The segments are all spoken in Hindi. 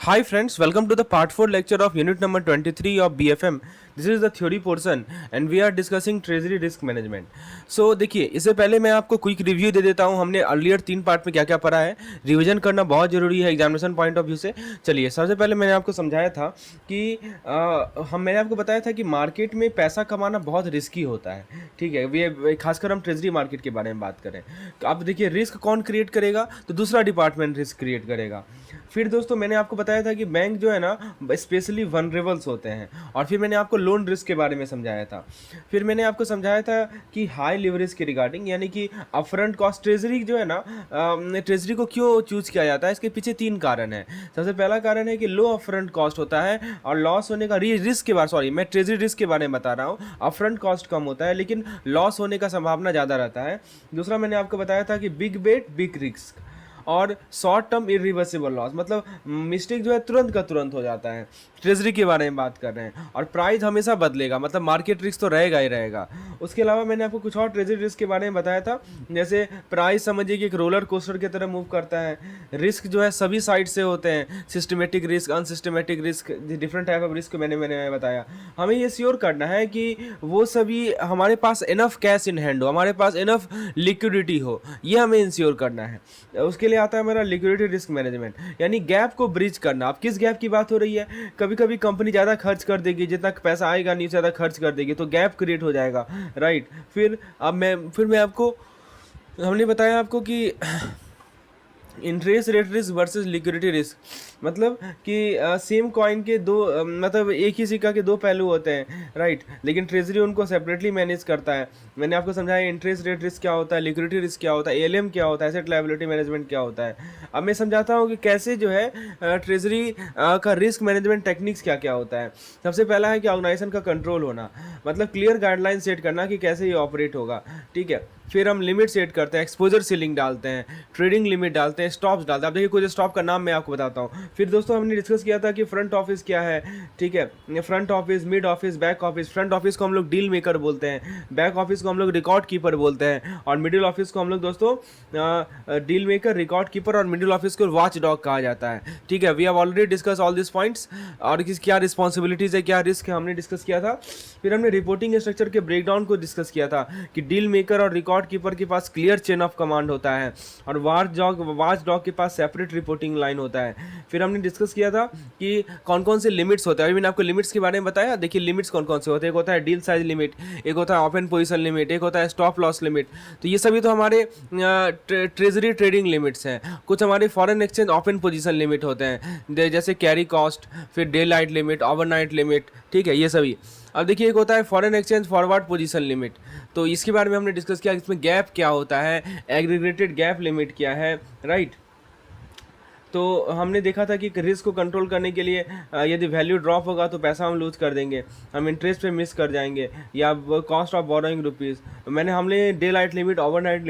Hi friends, welcome to the part 4 lecture of unit number 23 of BFM. This is the theory portion and we are discussing treasury risk management. So देखिए, इससे पहले मैं आपको क्विक रिव्यू दे देता हूँ हमने अर्लियर 3 पार्ट में क्या क्या पढ़ा है। रिवीजन करना बहुत ज़रूरी है एग्जामिनेशन पॉइंट ऑफ व्यू से। चलिए, सबसे पहले मैंने आपको समझाया था कि मैंने आपको बताया था कि मार्केट में पैसा कमाना बहुत रिस्की होता है। ठीक है, ये खासकर हम ट्रेजरी मार्केट के बारे में बात करें। अब देखिए, रिस्क कौन क्रिएट करेगा, तो दूसरा डिपार्टमेंट रिस्क क्रिएट करेगा। फिर दोस्तों मैंने आपको बताया था कि बैंक जो है ना स्पेशली वनरेबल्स होते हैं, और फिर मैंने आपको लोन रिस्क के बारे में समझाया था। फिर मैंने आपको समझाया था कि हाई लिवरेज के रिगार्डिंग, यानी कि अपफ्रंट कॉस्ट ट्रेजरी जो है ना, ट्रेजरी को क्यों चूज किया जाता है, इसके पीछे 3 कारण है। सबसे पहला कारण है कि लो अपफ्रंट कॉस्ट होता है और लॉस होने का रिस्क के बारे, सॉरी मैं ट्रेजरी रिस्क के बारे में बता रहा हूँ। अपफ्रंट कॉस्ट कम होता है लेकिन लॉस होने का संभावना ज़्यादा रहता है। दूसरा मैंने आपको बताया था कि बिग बेट बिग रिस्क और शॉर्ट टर्म इरिवर्सिबल लॉस, मतलब मिस्टेक जो है तुरंत का तुरंत हो जाता है। ट्रेजरी के बारे में बात कर रहे हैं। और प्राइस हमेशा बदलेगा, मतलब मार्केट रिस्क तो रहेगा ही रहेगा। उसके अलावा मैंने आपको कुछ और ट्रेजरी रिस्क के बारे में बताया था, जैसे प्राइस समझिए कि एक रोलर कोस्टर की तरह मूव करता है। रिस्क जो है सभी साइड से होते हैं, systematic risk, unsystematic risk, different type of risk मैंने बताया। हमें ये श्योर करना है कि वो सभी हमारे पास इनफ कैश इन हैंड हो, हमारे पास इनफ लिक्विडिटी हो, ये हमें इंश्योर करना है। उसके लिए आता है हमारा लिक्विडिटी रिस्क मैनेजमेंट, यानी गैप को ब्रिज करना। अब किस गैप की बात हो रही है, कभी कभी कंपनी ज़्यादा खर्च कर देगी, जितना पैसा आएगा नहीं ज़्यादा खर्च कर देगी, तो गैप क्रिएट हो जाएगा, राइट। फिर मैं आपको, हमने बताया आपको कि interest rate risk versus liquidity risk, मतलब कि सेम कॉइन के दो मतलब एक ही सिक्का के दो पहलू होते हैं, राइट, लेकिन ट्रेजरी उनको सेपरेटली मैनेज करता है। मैंने आपको समझाया इंटरेस्ट रेट रिस्क क्या होता है, लिक्विडिटी रिस्क क्या होता है, एलएम क्या होता है, एसेट लायबिलिटी मैनेजमेंट क्या होता है। अब मैं समझाता हूँ कि कैसे जो है ट्रेजरी का रिस्क मैनेजमेंट टेक्निक्स क्या क्या होता है। सबसे पहला है कि ऑर्गेनाइजेशन का कंट्रोल होना, मतलब क्लियर गाइडलाइन सेट करना कि कैसे ये ऑपरेट होगा, ठीक है। फिर हम लिमिट सेट करते हैं, एक्सपोजर सीलिंग डालते हैं, ट्रेडिंग लिमिट डालते हैं, स्टॉप्स डालते हैं। अब देखिए कुछ स्टॉप का नाम मैं आपको बताता हूँ। फिर दोस्तों हमने डिस्कस किया था कि फ्रंट ऑफिस क्या है, ठीक है, front office, mid office, back office. Front office को हम लोग डील मेकर बोलते हैं, बैक ऑफिस को हम लोग रिकॉर्ड कीपर बोलते हैं, और मिडिल ऑफिस को हम लोग दोस्तों डील मेकर, रिकॉर्ड कीपर, और मिडिल ऑफिस को वॉच डॉग कहा जाता है, ठीक है। We have already discuss all this points, और क्या रिस्पॉन्सिबिलिटीज है, क्या रिस्क है, हमने डिस्कस किया था। फिर हमने रिपोर्टिंग स्ट्रक्चर के ब्रेकडाउन को डिस्कस किया था कि डील मेकर और रिकॉर्ड कीपर के पास क्लियर चेन ऑफ कमांड होता है, और वॉच डॉग के पास सेपरेट रिपोर्टिंग लाइन होता है। फिर हमने डिस्कस किया था कि कौन कौन से लिमिट्स होते हैं। अभी मैंने आपको लिमिट्स के बारे में बताया। देखिए लिमिट्स कौन कौन से होते हैं, एक होता है डील साइज लिमिट, एक होता है ओपन पोजीशन लिमिट, एक होता है स्टॉप लॉस लिमिट। तो ये सभी तो हमारे ट्रेजरी ट्रेडिंग लिमिट्स हैं। कुछ हमारे foreign exchange open position limit होते हैं, जैसे कैरी कॉस्ट, फिर day light limit, overnight limit, ठीक है, ये सभी। अब देखिए एक होता है foreign exchange forward position limit, तो इसके बारे में हमने डिस्कस किया, इसमें गैप क्या होता है, एग्रीगेटेड गैप लिमिट क्या है, राइट। तो हमने देखा था कि रिस्क को कंट्रोल करने के लिए यदि वैल्यू ड्रॉप होगा तो पैसा हम लूज कर देंगे, हम इंटरेस्ट पे मिस कर जाएंगे, या कॉस्ट ऑफ बोरोइंग रुपीज़। हमने day light limit, overnight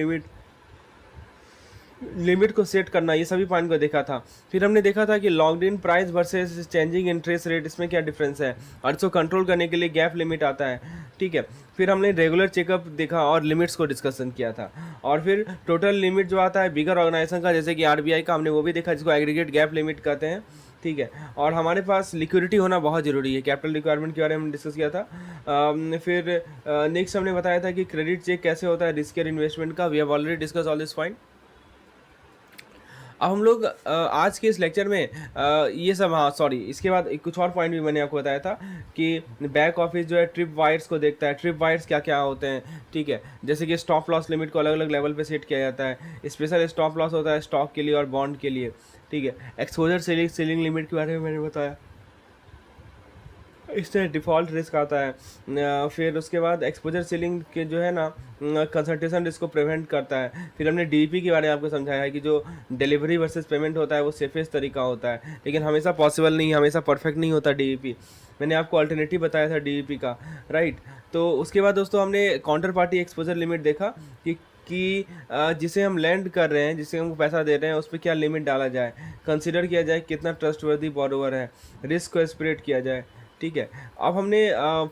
limit को सेट करना, ये सभी पॉइंट को देखा था। फिर हमने देखा था कि locked in price versus changing interest rate, इसमें क्या डिफरेंस है, और इसको कंट्रोल करने के लिए गैप लिमिट आता है, ठीक है। फिर हमने रेगुलर चेकअप देखा और लिमिट्स को डिस्कशन किया था। और फिर टोटल लिमिट जो आता है बिगर ऑर्गेनाइजेशन का, जैसे कि आरबीआई का, हमने वो भी देखा, जिसको एग्रीगेट गैप लिमिट कहते हैं, ठीक है। और हमारे पास लिक्विडिटी होना बहुत ज़रूरी है, कैपिटल रिक्वायरमेंट के बारे में डिस्कस किया था। फिर नेक्स्ट हमने बताया था कि क्रेडिट चेक कैसे होता है रिस्क इन्वेस्टमेंट का। We have already discuss all this point. अब हम लोग आज के इस लेक्चर में ये सब, हाँ सॉरी, इसके बाद कुछ और पॉइंट भी मैंने आपको बताया था कि बैक ऑफिस जो है ट्रिप वाइर्स को देखता है। ट्रिप वाइर्स क्या क्या होते हैं, ठीक है, जैसे कि स्टॉप लॉस लिमिट को अलग अलग लेवल पे सेट किया जाता है। स्पेशल स्टॉप लॉस होता है स्टॉक के लिए और बॉन्ड के लिए, ठीक है। एक्सपोजर सेलिंग लिमिट के बारे में मैंने बताया, इससे डिफ़ॉल्ट रिस्क आता है। फिर उसके बाद एक्सपोजर सीलिंग के जो है ना, कंसल्टेशन रिस्क को प्रिवेंट करता है। फिर हमने डीईपी के बारे में आपको समझाया है कि जो डिलीवरी वर्सेस पेमेंट होता है वो सेफेस्ट तरीका होता है, लेकिन हमेशा पॉसिबल नहीं, हमेशा परफेक्ट नहीं होता डीईपी। मैंने आपको अल्टरनेटिव बताया था डीईपी का, राइट। तो उसके बाद दोस्तों हमने काउंटर पार्टी एक्सपोजर लिमिट देखा कि जिसे हम लैंड कर रहे हैं, जिसे हमको पैसा दे रहे हैं, उस पर क्या लिमिट डाला जाए, कंसिडर किया जाए कितना ट्रस्टवर्दी बोरोवर है, रिस्क को स्प्रेड किया जाए, ठीक है। अब हमने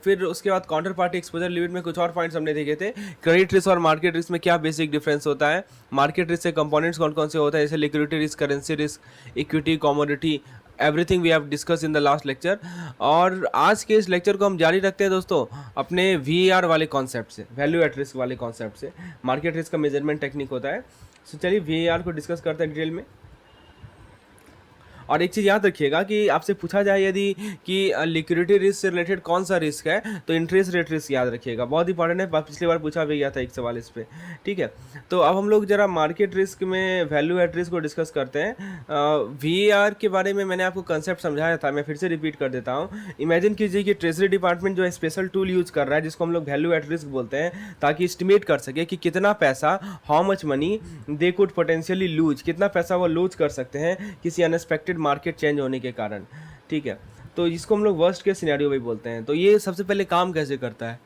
फिर उसके बाद काउंटर पार्टी एक्सपोजर लिमिट में कुछ और पॉइंट्स हमने देखे थे। क्रेडिट रिस्क और मार्केट रिस्क में क्या बेसिक डिफरेंस होता है, मार्केट रिस्क से कंपोनेंट्स कौन कौन से होता है, जैसे liquidity risk, currency risk, equity, commodity, everything we have discuss in the last lecture. और आज के इस लेक्चर को हम जारी रखते हैं दोस्तों अपने VAR वाले कॉन्सेप्ट से, वैल्यू एट रिस्क वाले कॉन्सेप्ट से। मार्केट रिस्क का मेजरमेंट टेक्निक होता है। सो चलिए VAR को डिस्कस करते हैं डिटेल में। और एक चीज़ याद रखिएगा कि आपसे पूछा जाए यदि कि लिक्विडिटी रिस्क से रिलेटेड कौन सा रिस्क है, तो इंटरेस्ट रेट रिस्क याद रखिएगा, बहुत इंपॉर्टेंट है। पिछली बार पूछा भी गया था एक सवाल इस पे, ठीक है। तो अब हम लोग जरा मार्केट रिस्क में वैल्यू एट रिस्क को डिस्कस करते हैं। VAR के बारे में मैंने आपको कंसेप्ट समझाया था, मैं फिर से रिपीट कर देता हूँ। इमेजिन कीजिए कि ट्रेजरी डिपार्टमेंट जो है स्पेशल टूल यूज कर रहा है जिसको हम लोग वैल्यू एट रिस्क बोलते हैं, ताकि एस्टिमेट कर सके कि कितना पैसा, how much money they could potentially lose, कितना पैसा वो लूज कर सकते हैं किसी अनएक्सपेक्टेड मार्केट चेंज होने के कारण, ठीक है। तो इसको हम लोग वर्स्ट केस सिनेरियो भी बोलते हैं। तो ये सबसे पहले काम कैसे करता है,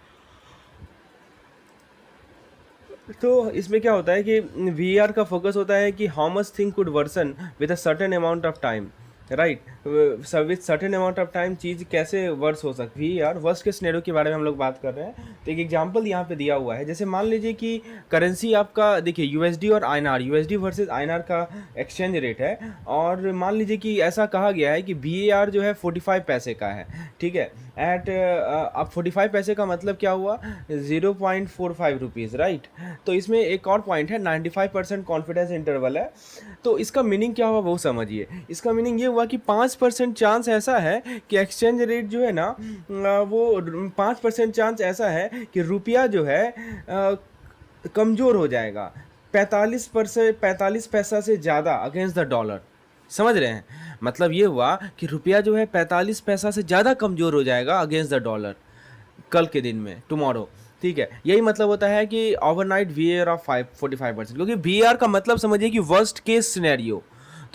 तो इसमें क्या होता है कि VAR का फोकस होता है कि how much thing could worsen with a certain amount of time, right. With certain amount of time चीज़ कैसे वर्स हो सकती है। यार वर्स्ट के सिनेरियो के बारे में हम लोग बात कर रहे हैं। तो एक एग्जांपल यहाँ पे दिया हुआ है, जैसे मान लीजिए कि करेंसी आपका देखिए USD और INR, USD वर्सेस INR का एक्सचेंज रेट है, और मान लीजिए कि ऐसा कहा गया है कि VAR जो है 45 पैसे का है, ठीक है। अब 45 पैसे का मतलब क्या हुआ, 0.45 रुपीज़, राइट। तो इसमें एक और पॉइंट है, 95% कॉन्फिडेंस इंटरवल है। तो इसका मीनिंग क्या हुआ वो समझिए। इसका मीनिंग ये हुआ कि 5% चांस ऐसा है कि एक्सचेंज रेट जो है ना, वो 5% चांस ऐसा है कि रुपया जो है कमज़ोर हो जाएगा 45 पैसा से ज़्यादा अगेंस्ट द डॉलर। समझ रहे हैं, मतलब ये हुआ कि रुपया जो है 45 पैसा से ज़्यादा कमज़ोर हो जाएगा अगेंस्ट द डॉलर कल के दिन में, टुमारो, ठीक है। यही मतलब होता है कि ओवरनाइट VAR ऑफ 45%, क्योंकि VAR का मतलब समझिए कि वर्स्ट केस सिनेरियो।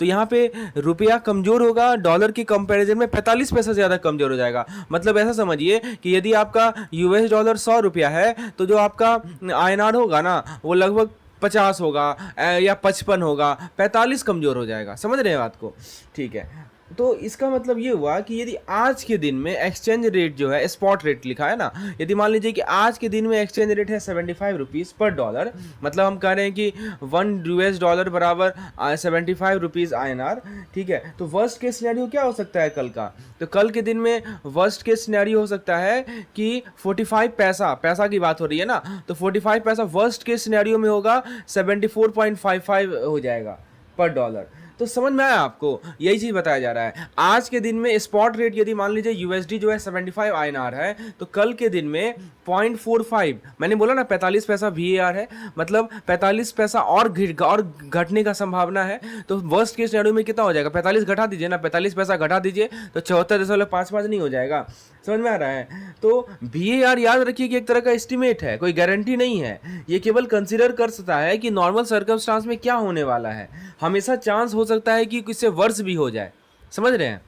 तो यहाँ पे रुपया कमज़ोर होगा डॉलर के कंपैरिजन में 45 पैसा ज़्यादा कमज़ोर हो जाएगा। मतलब ऐसा समझिए कि यदि आपका US डॉलर 100 रुपया है, तो जो आपका INR होगा ना, वो लगभग 50 होगा या 55 होगा, 45 कमज़ोर हो जाएगा। समझ रहे हैं बात को, ठीक है। तो इसका मतलब ये हुआ कि यदि आज के दिन में एक्सचेंज रेट जो है, स्पॉट रेट लिखा है ना, यदि मान लीजिए कि आज के दिन में एक्सचेंज रेट है 75 रुपीज़ पर डॉलर, मतलब हम कह रहे हैं कि 1 US डॉलर बराबर 75 रुपीज़ INR, ठीक है। तो वर्स्ट केस सिनेरियो क्या हो सकता है कल का, तो कल के दिन में वर्स्ट केस सिनेरियो हो सकता है कि 45 पैसा की बात हो रही है ना, तो 45 पैसा वर्स्ट केस सिनेरियो में होगा 74.55 हो जाएगा पर डॉलर। तो समझ में आया आपको, यही चीज़ बताया जा रहा है। आज के दिन में स्पॉट रेट यदि मान लीजिए USD जो है 75 INR है, तो कल के दिन में 0.45, मैंने बोला ना 45 पैसा VAR है, मतलब 45 पैसा और घटने का संभावना है। तो वर्स्ट केस सिनेरियो में कितना हो जाएगा, 45 घटा दीजिए ना, 45 पैसा घटा दीजिए तो 74.55 नहीं हो जाएगा। समझ में आ रहा है। तो VAR याद रखिए कि एक तरह का एस्टिमेट है, कोई गारंटी नहीं है। ये केवल कंसीडर कर सकता है कि नॉर्मल सर्कमस्टांस में क्या होने वाला है। हमेशा चांस हो सकता है कि इससे वर्स भी हो जाए। समझ रहे हैं।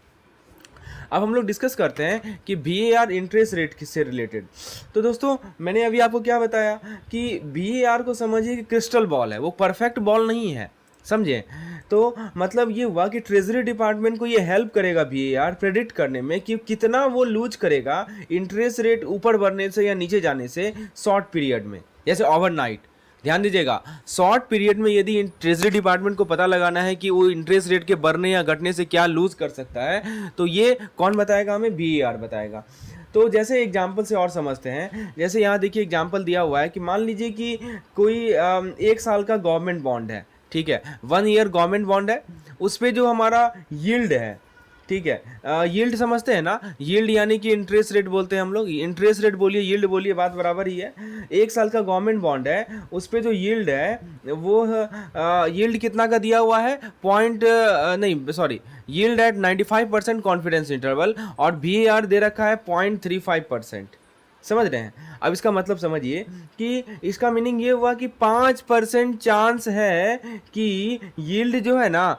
अब हम लोग डिस्कस करते हैं कि VAR इंटरेस्ट रेट किससे रिलेटेड। तो दोस्तों मैंने अभी आपको क्या बताया कि VAR को समझिए कि क्रिस्टल बॉल है, वो परफेक्ट बॉल नहीं है, समझे। तो मतलब ये हुआ कि ट्रेजरी डिपार्टमेंट को ये हेल्प करेगा VAR प्रेडिक्ट करने में कि कितना वो लूज करेगा इंटरेस्ट रेट ऊपर बढ़ने से या नीचे जाने से शॉर्ट पीरियड में, जैसे ओवरनाइट। ध्यान दीजिएगा, शॉर्ट पीरियड में यदि ट्रेजरी डिपार्टमेंट को पता लगाना है कि वो इंटरेस्ट रेट के बढ़ने या घटने से क्या लूज कर सकता है, तो ये कौन बताएगा हमें, VAR बताएगा। तो जैसे एग्जाम्पल से और समझते हैं, जैसे यहाँ देखिए एग्जाम्पल दिया हुआ है कि मान लीजिए कि कोई 1 साल का गवर्नमेंट बॉन्ड है, ठीक है, 1 ईयर गवर्नमेंट बॉन्ड है, उस पर जो हमारा यील्ड है, ठीक है, यील्ड समझते हैं ना, यील्ड यानी कि इंटरेस्ट रेट बोलते हैं हम लोग, इंटरेस्ट रेट बोलिए यील्ड बोलिए, बात बराबर ही है। 1 साल का गवर्नमेंट बॉन्ड है, उस पर जो यील्ड है वो यील्ड कितना का दिया हुआ है, यील्ड एट 95% कॉन्फिडेंस इंटरवल, और VAR दे रखा है 0.35%। समझ रहे हैं। अब इसका मतलब समझिए कि इसका मीनिंग ये हुआ कि 5% चांस है कि यील्ड जो है ना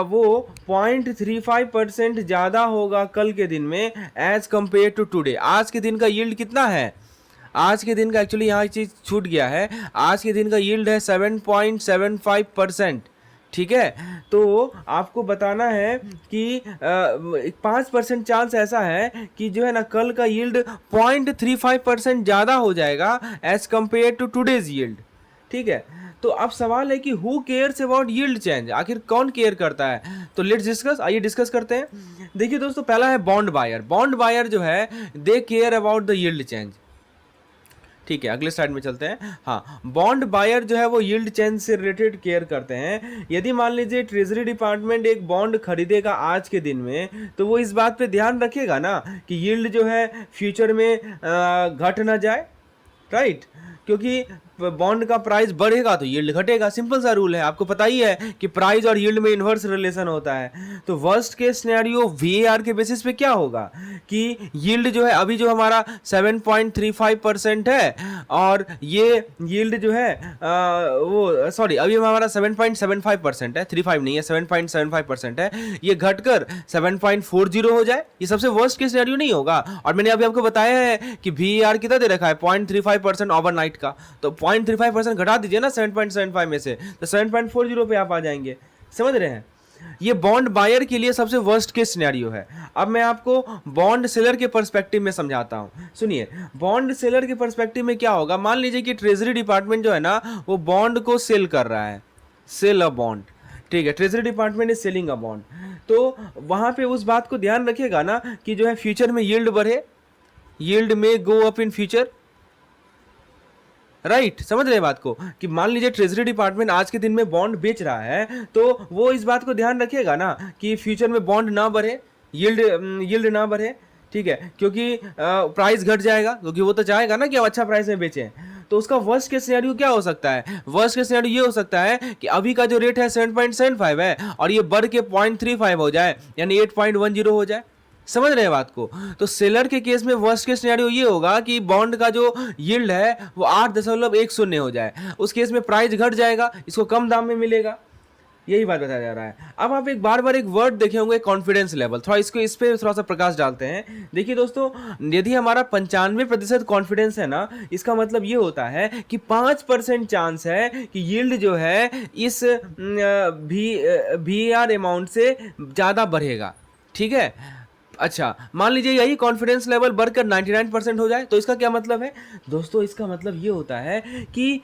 वो 0.35% ज़्यादा होगा कल के दिन में एज कम्पेयर टू टुडे। आज के दिन का यील्ड कितना है, आज के दिन का एक्चुअली यहाँ चीज़ छूट गया है, आज के दिन का यील्ड है 7.75%, ठीक है। तो आपको बताना है कि 5% चांस ऐसा है कि जो है ना कल का यील्ड 0.35% ज़्यादा हो जाएगा as compare to today's yield, ठीक है। तो अब सवाल है कि who cares about yield change, आखिर कौन केयर करता है? तो लेट्स डिस्कस, आइए डिस्कस करते हैं। देखिए दोस्तों, पहला है बॉन्ड बायर। बॉन्ड बायर जो है they care about the yield change. ठीक है, अगले स्लाइड में चलते हैं। हाँ, बॉन्ड बायर जो है वो यील्ड चेंज से रिलेटेड केयर करते हैं। यदि मान लीजिए ट्रेजरी डिपार्टमेंट एक बॉन्ड खरीदेगा आज के दिन में, तो वो इस बात पे ध्यान रखेगा ना कि यील्ड जो है फ्यूचर में घट ना जाए, राइट? क्योंकि बॉन्ड का प्राइस बढ़ेगा तो यील्ड घटेगा, सिंपल सा रूल है, आपको पता ही है कि प्राइस और यील्ड में इन्वर्स रिलेशन होता है। तो वर्स्ट केस सिनेरियो वीएआर के बेसिस पे क्या होगा कि यील्ड जो है अभी जो हमारा 7.35% है, और ये यील्ड जो है वो सॉरी अभी हमारा 7.75% है, 35 नहीं है, 7.75% है, ये घटकर 7.40 हो जाए, ये सबसे वर्स्ट केस सिनेरियो नहीं होगा। और मैंने अभी आपको बताया है कि वीएआर कितना दे रखा है, 0.35% ओवरनाइट का, तो 0.35% घटा दीजिए ना 7.75 में से, तो 7.40 पे आप आ जाएंगे। समझ रहे हैं? ये बॉन्ड बायर के लिए सबसे वर्स्ट केस सिनेरियो है। अब मैं आपको बॉन्ड सेलर के पर्सपेक्टिव में समझाता हूं। सुनिए, बॉन्ड सेलर के पर्सपेक्टिव में क्या होगा, मान लीजिए कि ट्रेजरी डिपार्टमेंट जो है ना वो बॉन्ड को सेल कर रहा है, सेल अ बॉन्ड, ठीक है, treasury department is selling a bond, तो वहां पे उस बात को ध्यान रखिएगा ना कि जो है फ्यूचर में यील्ड बढ़े, यील्ड में go up in future, right? समझ रहे हैं बात को कि मान लीजिए ट्रेजरी डिपार्टमेंट आज के दिन में बॉन्ड बेच रहा है, तो वो इस बात को ध्यान रखिएगा ना कि फ्यूचर में बॉन्ड ना बढ़े, यील्ड ना बढ़े, ठीक है, क्योंकि प्राइस घट जाएगा, क्योंकि वो तो चाहेगा ना कि हम अच्छा प्राइस में बेचें। तो उसका वर्स्ट केस सिनेरियो क्या हो सकता है? वर्स्ट केस सिनेरियो ये हो सकता है कि अभी का जो रेट है 7.75 है और ये बढ़ के 0.35 हो जाए, यानी 8.10 हो जाए। समझ रहे हैं बात को? तो सेलर के केस में वर्स्ट केस सिनेरियो ये होगा कि बॉन्ड का जो यील्ड है वो 8.10 हो जाए, उस केस में प्राइस घट जाएगा, इसको कम दाम में मिलेगा। यही बात बताया जा रहा है। अब आप एक बार एक वर्ड देखे होंगे, कॉन्फिडेंस लेवल, थोड़ा इसको इस पे थोड़ा सा प्रकाश डालते हैं। देखिए दोस्तों, यदि हमारा 95% कॉन्फिडेंस है ना, इसका मतलब ये होता है कि 5% चांस है कि यील्ड जो है इस वी आर अमाउंट से ज़्यादा बढ़ेगा, ठीक है। अच्छा, मान लीजिए यही कॉन्फिडेंस लेवल बढ़कर 99% हो जाए, तो इसका क्या मतलब है दोस्तों? इसका मतलब ये होता है कि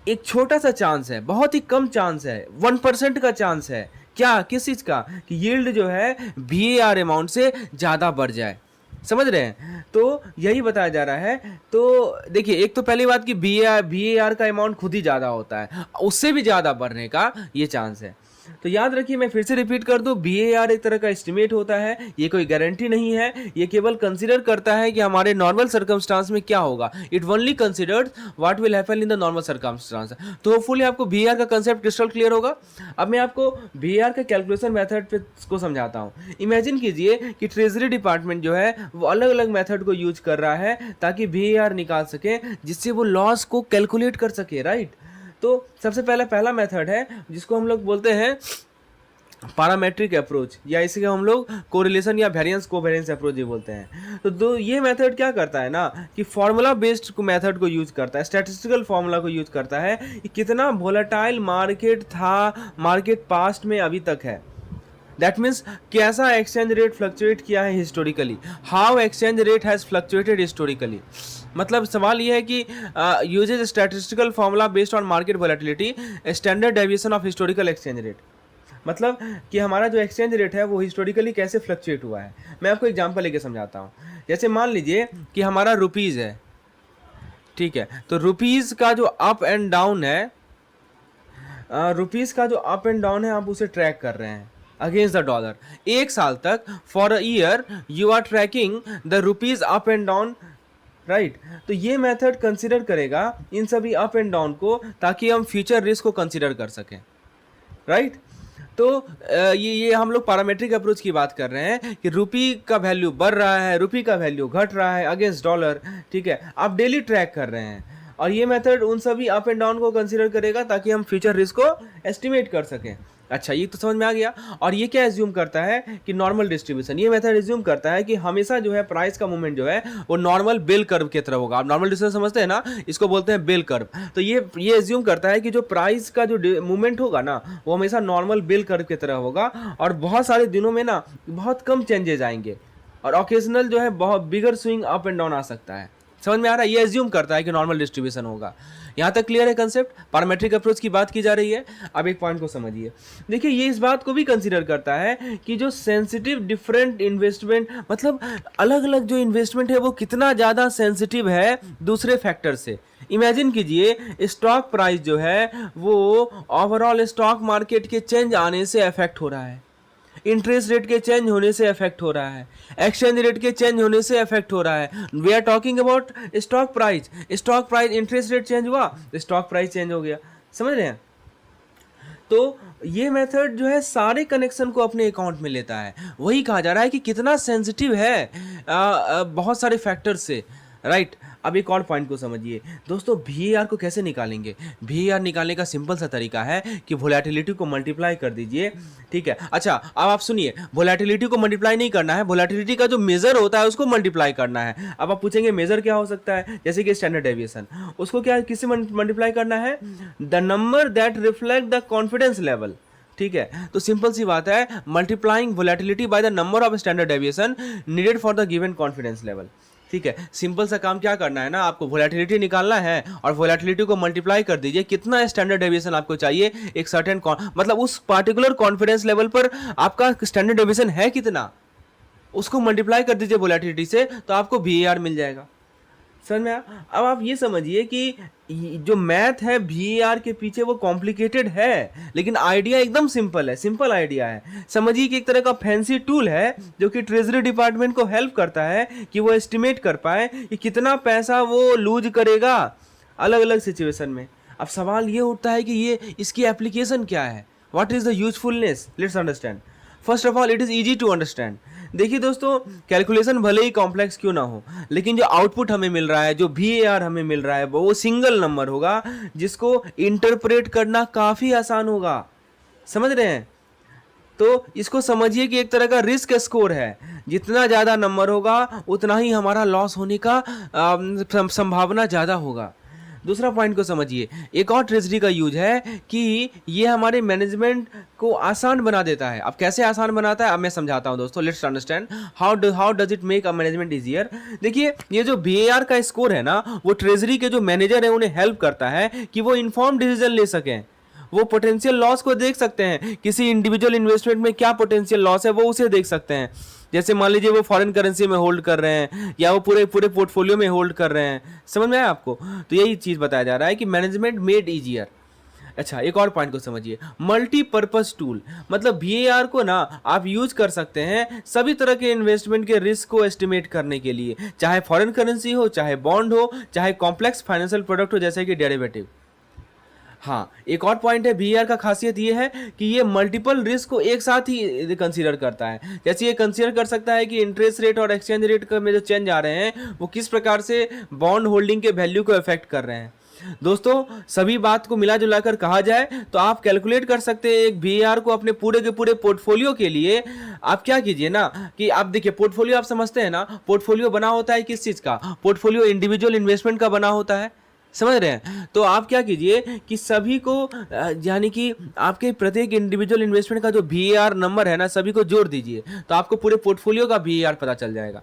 एक छोटा सा चांस है, बहुत ही कम चांस है, 1% का चांस है, क्या, किस चीज का, कि यील्ड जो है वीएआर अमाउंट से ज्यादा बढ़ जाए। समझ रहे हैं? तो यही बताया जा रहा है। तो देखिए, एक तो पहली बात कि वीएआर का अमाउंट खुद ही ज्यादा होता है, उससे भी ज्यादा बढ़ने का ये चांस है। तो याद रखिए, मैं फिर से रिपीट कर दूं, बीएआर एक तरह का एस्टिमेट होता है, ये कोई गारंटी नहीं है, ये केवल कंसीडर करता है कि हमारे नॉर्मल सर्कमस्टांस में क्या होगा। It only considers what will happen in the normal circumstance. तो होपफुली आपको बीएआर का कंसेप्ट क्रिस्टल क्लियर होगा। अब मैं आपको बीएआर का कैलकुलेशन मेथड पे को समझाता हूँ। इमेजिन कीजिए कि ट्रेजरी डिपार्टमेंट जो है वो अलग अलग मेथड को यूज कर रहा है ताकि बीएआर निकाल सके, जिससे वो लॉस को कैलकुलेट कर सके, राइट? तो सबसे पहला मेथड है जिसको हम लोग बोलते हैं पैरामेट्रिक अप्रोच, या इसे हम लोग कोरिलेशन या वेरिएंस कोवेरिएंस अप्रोच भी बोलते हैं। तो ये मेथड क्या करता है ना कि फॉर्मूला बेस्ड मेथड को यूज करता है, स्टैटिस्टिकल फॉर्मूला को यूज करता है कि कितना वोलेटाइल मार्केट था, मार्केट पास्ट में अभी तक है। दैट मीन्स कैसा एक्सचेंज रेट फ्लक्चुएट किया है historically, how exchange rate has fluctuated historically. मतलब सवाल ये है कि uses statistical formula based on market volatility, standard deviation of historical exchange rate, मतलब कि हमारा जो एक्सचेंज रेट है वो हिस्टोरिकली कैसे फ्लक्चुएट हुआ है। मैं आपको एग्जांपल लेके समझाता हूँ। जैसे मान लीजिए कि हमारा रुपीज़ है, ठीक है, तो रुपीज़ का जो अप एंड डाउन है, रुपीज़ का जो अप एंड डाउन है आप उसे ट्रैक कर रहे हैं अगेंस्ट द डॉलर। एक साल तक, for a year you are tracking the rupees up and down, right? तो ये मेथड कंसिडर करेगा इन सभी अप एंड डाउन को, ताकि हम फ्यूचर रिस्क को कंसिडर कर सकें, राइट? तो ये हम लोग पैरामेट्रिक अप्रोच की बात कर रहे हैं कि रुपी का वैल्यू बढ़ रहा है, रुपी का वैल्यू घट रहा है अगेंस्ट डॉलर, ठीक है, आप डेली ट्रैक कर रहे हैं, और ये मेथड उन सभी अप एंड डाउन को कंसीडर करेगा ताकि हम फ्यूचर रिस्क को एस्टिमेट कर सकें। अच्छा, ये तो समझ में आ गया। और ये क्या एज्यूम करता है कि नॉर्मल डिस्ट्रीब्यूशन, ये मेथड एज्यूम करता है कि हमेशा जो है प्राइस का मूवमेंट जो है वो नॉर्मल बेल कर्व की तरह होगा। आप नॉर्मल डिस्ट्रीब्यूशन समझते हैं ना, इसको बोलते हैं बेल कर्व। तो ये एज्यूम करता है कि जो प्राइस का जो मूवमेंट होगा ना वो हमेशा नॉर्मल बेल कर्व की तरह होगा, और बहुत सारे दिनों में ना बहुत कम चेंजेस आएंगे, और ओकेजनल जो है बहुत बिगर स्विंग अप एंड डाउन आ सकता है। समझ में आ रहा है? ये एज्यूम करता है कि नॉर्मल डिस्ट्रीब्यूशन होगा। यहाँ तक क्लियर है कंसेप्ट? पैरामेट्रिक अप्रोच की बात की जा रही है। अब एक पॉइंट को समझिए, देखिए ये इस बात को भी कंसीडर करता है कि जो सेंसिटिव डिफरेंट इन्वेस्टमेंट, मतलब अलग अलग जो इन्वेस्टमेंट है वो कितना ज़्यादा सेंसिटिव है दूसरे फैक्टर से। इमेजिन कीजिए स्टॉक प्राइस जो है वो ओवरऑल स्टॉक मार्केट के चेंज आने से अफेक्ट हो रहा है, इंटरेस्ट रेट के चेंज होने से अफेक्ट हो रहा है, एक्सचेंज रेट के चेंज होने से अफेक्ट हो रहा है। We are talking about stock price, interest rate change हुआ, स्टॉक प्राइस चेंज हो गया। समझ रहे हैं? तो ये मेथड जो है सारे कनेक्शन को अपने अकाउंट में लेता है। वही कहा जा रहा है कि कितना सेंसिटिव है बहुत सारे फैक्टर से, राइट। अब एक और पॉइंट को समझिए दोस्तों, VAR को कैसे निकालेंगे? VAR निकालने का सिंपल सा तरीका है कि वोलेटिलिटी को मल्टीप्लाई कर दीजिए, ठीक है। अच्छा अब आप सुनिए, वोलेटिलिटी को मल्टीप्लाई नहीं करना है, वोलेटिलिटी का जो मेजर होता है उसको मल्टीप्लाई करना है। अब आप पूछेंगे मेजर क्या हो सकता है? जैसे कि स्टैंडर्ड डेविएशन, उसको क्या किससे मल्टीप्लाई करना है? The number that reflect the confidence level, ठीक है। तो सिंपल सी बात है, multiplying volatility by the number of standard deviation needed for the given confidence level, ठीक है। सिंपल सा काम क्या करना है ना, आपको वोलेटिलिटी निकालना है और वोलेटिलिटी को मल्टीप्लाई कर दीजिए, कितना स्टैंडर्ड डेविएशन आपको चाहिए, एक सर्टेन मतलब उस पार्टिकुलर कॉन्फिडेंस लेवल पर आपका स्टैंडर्ड डेविएशन है कितना, उसको मल्टीप्लाई कर दीजिए वोलेटिलिटी से, तो आपको VAR मिल जाएगा। समझ में आया? अब आप ये समझिए कि जो मैथ है VAR के पीछे वो कॉम्प्लिकेटेड है, लेकिन आइडिया एकदम सिंपल है, सिंपल आइडिया है। समझिए कि एक तरह का फैंसी टूल है जो कि ट्रेजरी डिपार्टमेंट को हेल्प करता है कि वो एस्टिमेट कर पाए कि कितना पैसा वो लूज करेगा अलग अलग सिचुएशन में। अब सवाल ये उठता है कि ये इसकी एप्लीकेशन क्या है, what is the usefulness? Let's understand. First of all it is easy to understand. देखिए दोस्तों, कैलकुलेशन भले ही कॉम्प्लेक्स क्यों ना हो, लेकिन जो आउटपुट हमें मिल रहा है, जो VAR हमें मिल रहा है, वो सिंगल नंबर होगा जिसको इंटरप्रेट करना काफी आसान होगा। समझ रहे हैं? तो इसको समझिए कि एक तरह का रिस्क स्कोर है, जितना ज्यादा नंबर होगा उतना ही हमारा लॉस होने का संभावना ज्यादा होगा। दूसरा पॉइंट को समझिए, एक और ट्रेजरी का यूज है कि ये हमारे मैनेजमेंट को आसान बना देता है। अब कैसे आसान बनाता है अब मैं समझाता हूं दोस्तों। Let's understand how does it make a management easier. देखिए ये जो VAR का स्कोर है ना, वो ट्रेजरी के जो मैनेजर है उन्हें हेल्प करता है कि वो इन्फॉर्म डिसीजन ले सकें, वो पोटेंशियल लॉस को देख सकते हैं, किसी इंडिविजुअल इन्वेस्टमेंट में क्या पोटेंशियल लॉस है वो उसे देख सकते हैं। जैसे मान लीजिए वो फॉरेन करेंसी में होल्ड कर रहे हैं या वो पूरे पूरे पोर्टफोलियो में होल्ड कर रहे हैं। समझ में आया आपको? तो यही चीज बताया जा रहा है कि मैनेजमेंट मेड इजियर। अच्छा एक और पॉइंट को समझिए, मल्टीपर्पज टूल, मतलब VAR को ना आप यूज कर सकते हैं सभी तरह के इन्वेस्टमेंट के रिस्क को एस्टिमेट करने के लिए, चाहे फॉरेन करेंसी हो, चाहे बॉन्ड हो, चाहे कॉम्प्लेक्स फाइनेंशियल प्रोडक्ट हो जैसे कि डेरिवेटिव। हाँ एक और पॉइंट है, VAR का खासियत ये है कि ये मल्टीपल रिस्क को एक साथ ही कंसीडर करता है। जैसे ये कंसीडर कर सकता है कि इंटरेस्ट रेट और एक्सचेंज रेट में जो चेंज आ रहे हैं वो किस प्रकार से बॉन्ड होल्डिंग के वैल्यू को अफेक्ट कर रहे हैं। दोस्तों सभी बात को मिला जुला कर कहा जाए तो आप कैलकुलेट कर सकते हैं एक VAR को अपने पूरे के पूरे पोर्टफोलियो के लिए। आप क्या कीजिए ना कि आप देखिए पोर्टफोलियो आप समझते हैं ना, पोर्टफोलियो बना होता है किस चीज का? पोर्टफोलियो इंडिविजुअल इन्वेस्टमेंट का बना होता है। समझ रहे हैं? तो आप क्या कीजिए कि सभी को यानी कि आपके प्रत्येक इंडिविजुअल इन्वेस्टमेंट का जो VAR नंबर है ना, सभी को जोड़ दीजिए तो आपको पूरे पोर्टफोलियो का VAR पता चल जाएगा।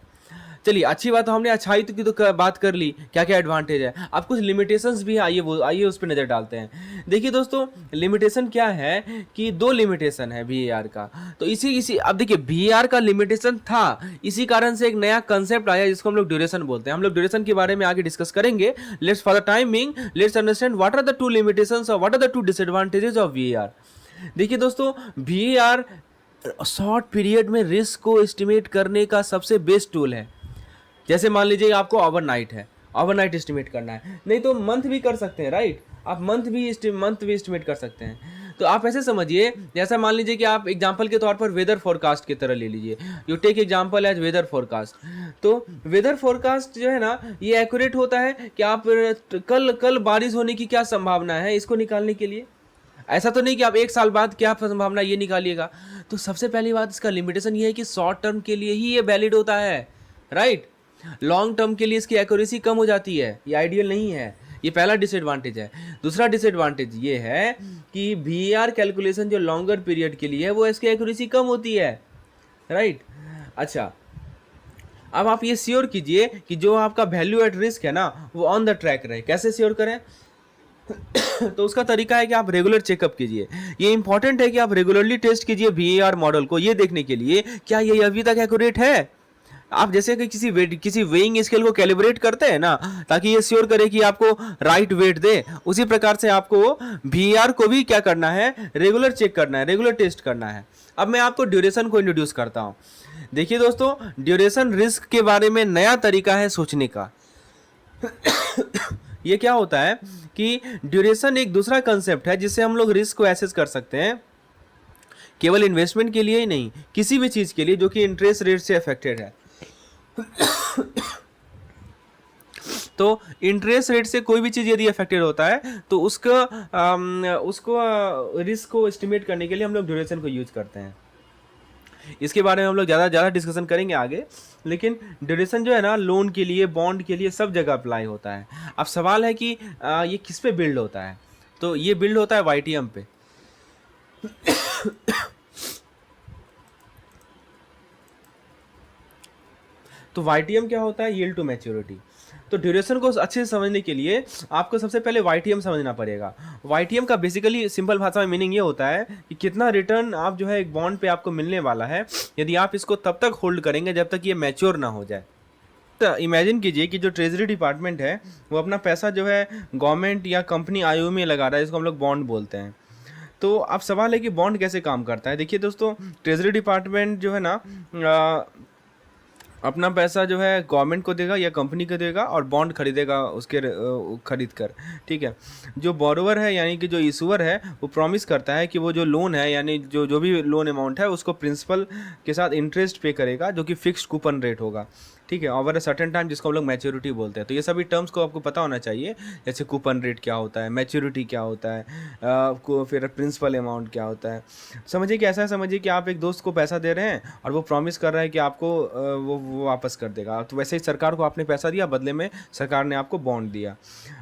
चलिए अच्छी बात, हमने अच्छाई की तो बात कर ली, क्या क्या एडवांटेज है। अब कुछ लिमिटेशंस भी है, आइए उस पर नज़र डालते हैं। देखिए दोस्तों लिमिटेशन क्या है कि दो लिमिटेशन है VAR का। तो इसी अब देखिए VAR का लिमिटेशन था, इसी कारण से एक नया कंसेप्ट आया जिसको हम लोग ड्यूरेशन बोलते हैं। हम लोग ड्यूरेशन के बारे में आगे डिस्कस करेंगे। Let's for the time being let's understand what are the two limitations और what are the two disadvantages of VAR। देखिए दोस्तों VAR शॉर्ट पीरियड में रिस्क को एस्टिमेट करने का सबसे बेस्ट टूल है। जैसे मान लीजिए आपको ओवरनाइट एस्टिमेट करना है, नहीं तो मंथ भी कर सकते हैं, राइट। आप मंथ भी एस्टिमेट कर सकते हैं। तो आप ऐसे समझिए, जैसा मान लीजिए कि आप एग्जांपल के तौर पर वेदर फोरकास्ट की तरह ले लीजिए, you take example as weather forecast. तो वेदर फोरकास्ट जो है ना, ये एक्यूरेट होता है कि आप कल बारिश होने की क्या संभावना है इसको निकालने के लिए। ऐसा तो नहीं कि आप एक साल बाद क्या संभावना ये निकालिएगा। तो सबसे पहली बात इसका लिमिटेशन ये है कि शॉर्ट टर्म के लिए ही ये वैलिड होता है, राइट। लॉन्ग टर्म के लिए इसकी एक्यूरेसी कम हो जाती है, ये आइडियल नहीं है। ये पहला डिसएडवांटेज है। दूसरा डिसएडवांटेज ये है कि VAR कैलकुलेशन जो लॉन्गर पीरियड के लिए है वो इसकी एक्यूरेसी कम होती है, राइट। अच्छा अब आप ये श्योर कीजिए कि जो आपका वैल्यू एट रिस्क है ना वो ऑन द ट्रैक रहे। कैसे श्योर करें? तो उसका तरीका है कि आप रेगुलर चेकअप कीजिए। ये इंपॉर्टेंट है कि आप रेगुलरली टेस्ट कीजिए VAR मॉडल को, ये देखने के लिए क्या ये अभी तक एक्यूरेट है। आप जैसे कि किसी वेइंग स्केल को कैलिब्रेट करते हैं ना, ताकि ये श्योर करे कि आपको राइट वेट दे, उसी प्रकार से आपको VAR को भी क्या करना है, रेगुलर चेक करना है, रेगुलर टेस्ट करना है। अब मैं आपको ड्यूरेशन को इंट्रोड्यूस करता हूँ। देखिए दोस्तों, ड्यूरेशन रिस्क के बारे में नया तरीका है सोचने का। ये क्या होता है कि ड्यूरेशन एक दूसरा कंसेप्ट है जिससे हम लोग रिस्क को एसेस कर सकते हैं, केवल इन्वेस्टमेंट के लिए ही नहीं, किसी भी चीज के लिए जो कि इंटरेस्ट रेट से अफेक्टेड है। तो इंटरेस्ट रेट से कोई भी चीज यदि अफेक्टेड होता है तो उसको रिस्क को एस्टिमेट करने के लिए हम लोग ड्यूरेशन को यूज करते हैं। इसके बारे में हम लोग ज़्यादा डिस्कशन करेंगे आगे, लेकिन ड्यूरेशन जो है ना लोन के लिए, बॉन्ड के लिए, सब जगह अप्लाई होता है। अब सवाल है कि ये किस पे बिल्ड होता है? तो ये बिल्ड होता है YTM पे। तो YTM क्या होता है? Yield to maturity. तो ड्यूरेशन को अच्छे से समझने के लिए आपको सबसे पहले YTM समझना पड़ेगा। YTM का बेसिकली सिंपल भाषा में मीनिंग ये होता है कि कितना रिटर्न आप जो है एक बॉन्ड पे आपको मिलने वाला है यदि आप इसको तब तक होल्ड करेंगे जब तक ये मैच्योर ना हो जाए। तो इमेजिन कीजिए कि जो ट्रेजरी डिपार्टमेंट है वो अपना पैसा जो है गवर्नमेंट या कंपनी IOU में लगा रहा है, जिसको हम लोग बॉन्ड बोलते हैं। तो अब सवाल है कि बॉन्ड कैसे काम करता है। देखिए दोस्तों, ट्रेजरी डिपार्टमेंट जो है ना अपना पैसा जो है गवर्नमेंट को देगा या कंपनी को देगा और बॉन्ड खरीदेगा उसके खरीद कर, ठीक है। जो बोरोवर है यानी कि जो इशूअर है वो प्रॉमिस करता है कि वो जो लोन है यानी जो भी लोन अमाउंट है उसको प्रिंसिपल के साथ इंटरेस्ट पे करेगा, जो कि फिक्स्ड कूपन रेट होगा, ठीक है, ओवर अ सर्टेन टाइम, जिसको हम लोग मैच्योरिटी बोलते हैं। तो ये सभी टर्म्स को आपको पता होना चाहिए, जैसे कूपन रेट क्या होता है, मैच्योरिटी क्या होता है, फिर प्रिंसिपल अमाउंट क्या होता है। समझिए कि ऐसा समझिए कि आप एक दोस्त को पैसा दे रहे हैं और वो प्रॉमिस कर रहा है कि आपको वो वापस कर देगा। तो वैसे ही सरकार को आपने पैसा दिया, बदले में सरकार ने आपको बॉन्ड दिया।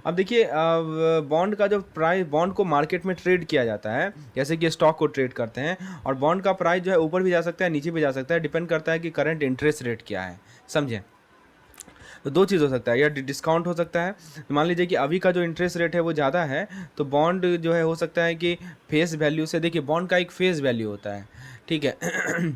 अब देखिए, बॉन्ड का जो प्राइस, बॉन्ड को मार्केट में ट्रेड किया जाता है जैसे कि स्टॉक को ट्रेड करते हैं, और बॉन्ड का प्राइस जो है ऊपर भी जा सकता है, नीचे भी जा सकता है, डिपेंड करता है कि करंट इंटरेस्ट रेट क्या है। समझें? तो दो चीज़ हो सकता है, या डिस्काउंट हो सकता है। मान लीजिए कि अभी का जो इंटरेस्ट रेट है वो ज़्यादा है, तो बॉन्ड जो है हो सकता है कि फेस वैल्यू से, देखिए बॉन्ड का एक फेस वैल्यू होता है, ठीक है।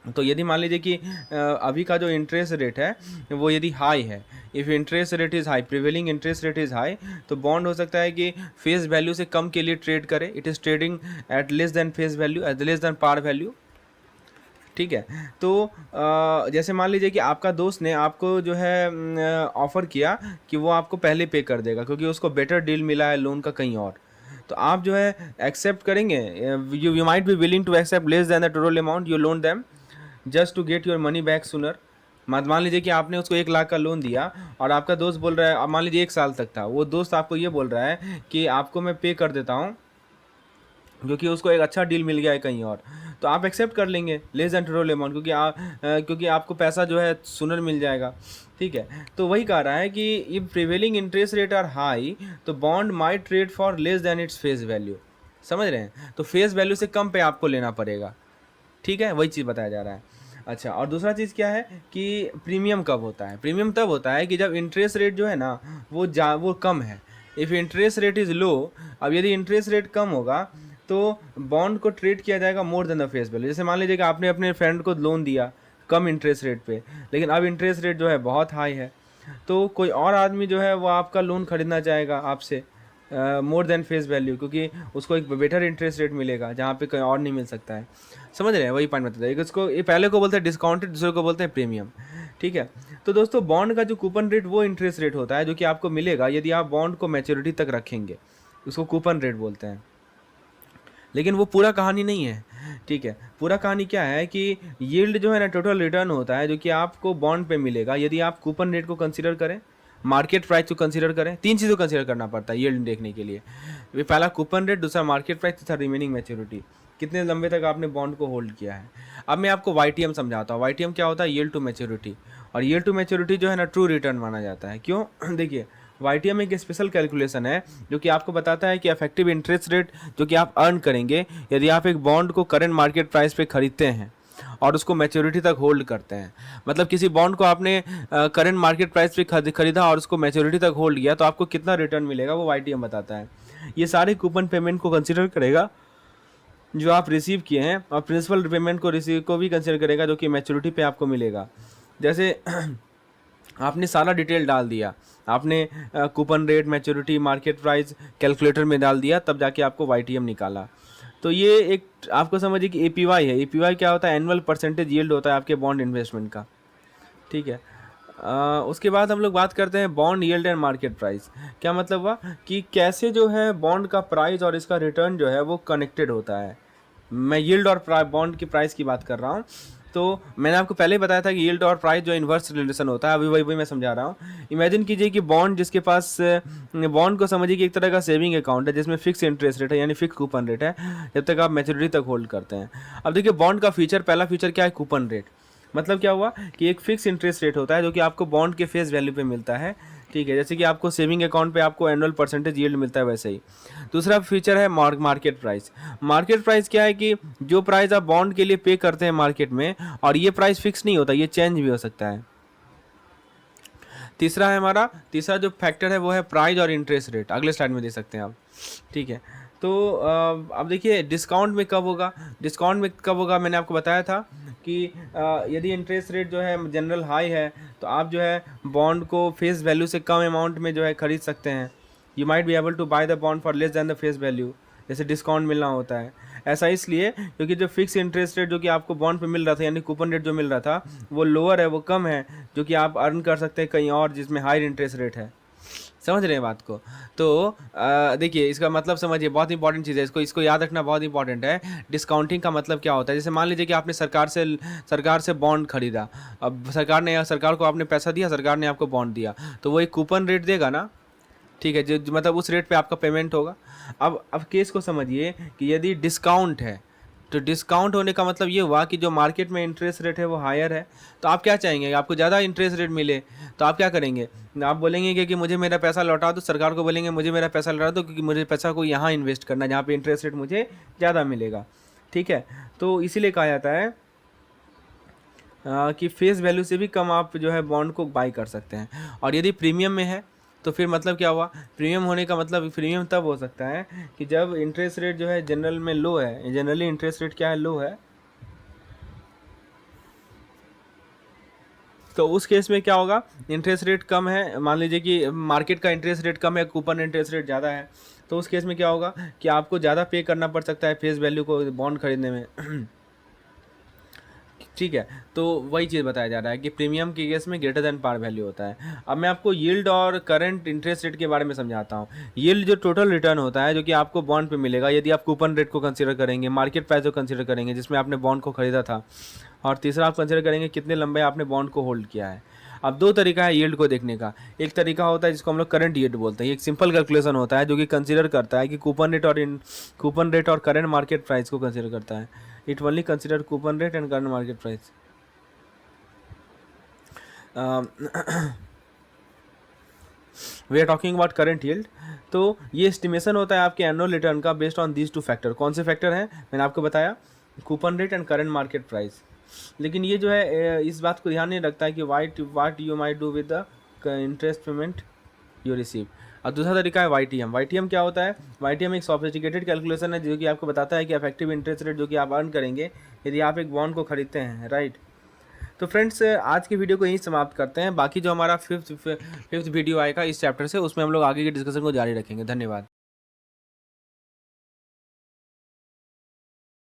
तो यदि मान लीजिए कि अभी का जो इंटरेस्ट रेट है वो यदि हाई है, if interest rate is high, prevailing interest rate is high, तो बॉन्ड हो सकता है कि फेस वैल्यू से कम के लिए ट्रेड करे। It is trading at less than face value, at less than par value, ठीक है। तो जैसे मान लीजिए कि आपका दोस्त ने आपको जो है ऑफ़र किया कि वो आपको पहले पे कर देगा क्योंकि उसको बेटर डील मिला है लोन का कहीं और, तो आप जो है एक्सेप्ट करेंगे। You might be willing to accept less than the total amount you loan them just to get your money back sooner. मान लीजिए कि आपने उसको 1 लाख का लोन दिया और आपका दोस्त बोल रहा है, अब मान लीजिए 1 साल तक था, वो दोस्त आपको ये बोल रहा है कि आपको मैं पे कर देता हूँ क्योंकि उसको एक अच्छा डील मिल गया है कहीं और, तो आप एक्सेप्ट कर लेंगे लेस देन टोटल अमाउंट, क्योंकि आपको पैसा जो है सुनर मिल जाएगा, ठीक है। तो वही कह रहा है कि if prevailing interest rate are high तो bond might trade for less than its face value. समझ रहे हैं? तो फेस वैल्यू से कम पे आपको लेना पड़ेगा, ठीक है, वही चीज़ बताया जा रहा है। अच्छा, और दूसरा चीज़ क्या है कि प्रीमियम कब होता है? प्रीमियम तब होता है कि जब इंटरेस्ट रेट जो है ना वो कम है। If interest rate is low, अब यदि इंटरेस्ट रेट कम होगा तो बॉन्ड को ट्रेड किया जाएगा more than the face value. जैसे मान लीजिए कि आपने अपने फ्रेंड को लोन दिया कम इंटरेस्ट रेट पे, लेकिन अब इंटरेस्ट रेट जो है बहुत हाई है, तो कोई और आदमी जो है वो आपका लोन खरीदना चाहेगा आपसे मोर देन फेस वैल्यू, क्योंकि उसको एक बेटर इंटरेस्ट रेट मिलेगा जहाँ पे कहीं और नहीं मिल सकता है। समझ रहे हैं? वही पॉइंट बताइए। इसको ये पहले को बोलते हैं डिस्काउंटेड, दूसरे को बोलते हैं प्रीमियम, ठीक है। तो दोस्तों, बॉन्ड का जो कूपन रेट वो इंटरेस्ट रेट होता है जो कि आपको मिलेगा यदि आप बॉन्ड को मैच्योरिटी तक रखेंगे, उसको कूपन रेट बोलते हैं। लेकिन वो पूरा कहानी नहीं है, ठीक है। पूरा कहानी क्या है कि यील्ड जो है ना टोटल रिटर्न होता है जो कि आपको बॉन्ड पे मिलेगा यदि आप कूपन रेट को कंसीडर करें, मार्केट प्राइस को कंसीडर करें। 3 चीज़ों को कंसीडर करना पड़ता है यील्ड देखने के लिए। पहला कूपन रेट, दूसरा मार्केट प्राइस, तीसरा रिमेनिंग मैच्योरिटी, कितने लंबे तक आपने बॉन्ड को होल्ड किया है। अब मैं आपको YTM समझाता हूँ। YTM क्या होता है? Yield to maturity. और यील्ड टू मैच्योरिटी जो है ना ट्रू रिटर्न माना जाता है। क्यों? देखिए, YTM एक स्पेशल कैलकुलेशन है जो कि आपको बताता है कि इफेक्टिव इंटरेस्ट रेट जो कि आप अर्न करेंगे यदि आप एक बॉन्ड को करंट मार्केट प्राइस पे खरीदते हैं और उसको मैच्योरिटी तक होल्ड करते हैं। मतलब किसी बॉन्ड को आपने करंट मार्केट प्राइस पे खरीदा और उसको मैच्योरिटी तक होल्ड किया, तो आपको कितना रिटर्न मिलेगा वो YTM बताता है। ये सारे कूपन पेमेंट को कंसिडर करेगा जो आप रिसीव किए हैं, और प्रिंसिपल रिपेमेंट को भी कंसिडर करेगा जो कि मैच्योरिटी पे आपको मिलेगा। जैसे आपने सारा डिटेल डाल दिया, आपने coupon rate, maturity, market price calculator में डाल दिया, तब जाके आपको YTM निकाला। तो ये एक आपको समझिए कि APY है। APY क्या होता है? एनुअल परसेंटेज यील्ड होता है आपके बॉन्ड इन्वेस्टमेंट का, ठीक है। उसके बाद हम लोग बात करते हैं bond yield and market price. क्या मतलब हुआ कि कैसे जो है बॉन्ड का प्राइस और इसका रिटर्न जो है वो कनेक्टेड होता है। मैं यील्ड और बॉन्ड की प्राइस की बात कर रहा हूँ। तो मैंने आपको पहले ही बताया था कि यील्ड और प्राइस जो इन्वर्स रिलेशन होता है, अभी वही मैं समझा रहा हूँ। इमेजिन कीजिए कि बॉन्ड जिसके पास, बॉन्ड को समझिए कि एक तरह का सेविंग अकाउंट है जिसमें फिक्स इंटरेस्ट रेट है, यानी फिक्स कूपन रेट है जब तक आप मैच्योरिटी तक होल्ड करते हैं। अब देखिए बॉन्ड का फीचर, पहला फीचर क्या है? Coupon rate. मतलब क्या हुआ कि एक फिक्स इंटरेस्ट रेट होता है जो कि आपको बॉन्ड के फेस वैल्यू पे मिलता है, ठीक है। जैसे कि आपको सेविंग अकाउंट पे आपको एनुअल परसेंटेज यील्ड मिलता है, वैसे ही। दूसरा फीचर है मार्केट प्राइस। मार्केट प्राइस क्या है कि जो प्राइस आप बॉन्ड के लिए पे करते हैं मार्केट में, और ये प्राइस फिक्स नहीं होता, ये चेंज भी हो सकता है। तीसरा है हमारा, तीसरा जो फैक्टर है वो है प्राइस और इंटरेस्ट रेट। अगले स्लाइड में देख सकते हैं आप, ठीक है। तो अब देखिए डिस्काउंट में कब होगा, डिस्काउंट में कब होगा, मैंने आपको बताया था कि यदि इंटरेस्ट रेट जो है जनरल हाई है तो आप जो है बॉन्ड को फेस वैल्यू से कम अमाउंट में जो है खरीद सकते हैं। You might be able to buy the bond for less than the face value, जैसे डिस्काउंट मिलना होता है। ऐसा इसलिए क्योंकि जो फिक्स इंटरेस्ट रेट जो कि आपको बॉन्ड पे मिल रहा था, यानी कूपन रेट जो मिल रहा था, वो लोअर है, वो कम है, जो कि आप अर्न कर सकते हैं कहीं और जिसमें हायर इंटरेस्ट रेट है। समझ रहे हैं बात को? तो देखिए इसका मतलब समझिए, बहुत इंपॉर्टेंट चीज़ है, इसको इसको याद रखना बहुत इंपॉर्टेंट है। डिस्काउंटिंग का मतलब क्या होता है? जैसे मान लीजिए कि आपने सरकार से बॉन्ड खरीदा। अब सरकार को आपने पैसा दिया, सरकार ने आपको बॉन्ड दिया, तो वो एक कूपन रेट देगा ना, ठीक है, जो मतलब उस रेट पे आपका पेमेंट होगा। अब केस को समझिए कि यदि डिस्काउंट है, तो डिस्काउंट होने का मतलब ये हुआ कि जो मार्केट में इंटरेस्ट रेट है वो हायर है, तो आप क्या चाहेंगे? आपको ज़्यादा इंटरेस्ट रेट मिले, तो आप क्या करेंगे? आप बोलेंगे कि मुझे मेरा पैसा लौटा दो, सरकार को बोलेंगे मुझे मेरा पैसा लौटा दो, क्योंकि मुझे पैसा को यहाँ इन्वेस्ट करना है जहाँ पे इंटरेस्ट रेट मुझे ज़्यादा मिलेगा, ठीक है। तो इसीलिए कहा जाता है कि फेस वैल्यू से भी कम आप जो है बॉन्ड को बाई कर सकते हैं। और यदि प्रीमियम में है तो फिर मतलब क्या हुआ? प्रीमियम होने का मतलब, प्रीमियम तब हो सकता है कि जब इंटरेस्ट रेट जो है जनरल में लो है, जनरली इंटरेस्ट रेट क्या है? लो है। तो उस केस में क्या होगा? इंटरेस्ट रेट कम है, मान लीजिए कि मार्केट का इंटरेस्ट रेट कम है, कूपन इंटरेस्ट रेट ज़्यादा है, तो उस केस में क्या होगा कि आपको ज़्यादा पे करना पड़ सकता है फेस वैल्यू को बॉन्ड खरीदने में। ठीक है। तो वही चीज़ बताया जा रहा है कि प्रीमियम के केस में ग्रेटर देन पार वैल्यू होता है। अब मैं आपको यील्ड और करंट इंटरेस्ट रेट के बारे में समझाता हूँ। यील्ड जो टोटल रिटर्न होता है जो कि आपको बॉन्ड पे मिलेगा यदि आप कूपन रेट को कंसीडर करेंगे, मार्केट प्राइस को कंसीडर करेंगे जिसमें आपने बॉन्ड को खरीदा था, और तीसरा आप कंसीडर करेंगे कितने लंबे आपने बॉन्ड को होल्ड किया है। अब दो तरीका है यील्ड को देखने का। एक तरीका होता है जिसको हम लोग करंट यील्ड बोलते हैं। ये एक सिंपल कैलकुलेशन होता है जो कि कंसीडर करता है कि कूपन रेट और करंट मार्केट प्राइस को कंसीडर करता है। It only consider coupon rate and current market price. We are talking about current yield. तो ये एस्टिमेशन होता है आपके एनुअल रिटर्न का based on these two factor. कौन से फैक्टर हैं? मैंने आपको बताया, coupon rate and current market price. लेकिन ये जो है इस बात को ध्यान नहीं रखता है कि what you might do with the interest payment you receive. और दूसरा तरीका है YTM। YTM क्या होता है? YTM एक सॉफिस्टिकेटेड कैलकुलेशन है जो कि आपको बताता है कि इफेक्टिव इंटरेस्ट रेट जो कि आप अर्न करेंगे यदि आप एक बॉन्ड को खरीदते हैं, राइट। तो फ्रेंड्स आज की वीडियो को यहीं समाप्त करते हैं। बाकी जो हमारा फिफ्थ वीडियो आएगा इस चैप्टर से, उसमें हम लोग आगे के डिस्कशन को जारी रखेंगे। धन्यवाद।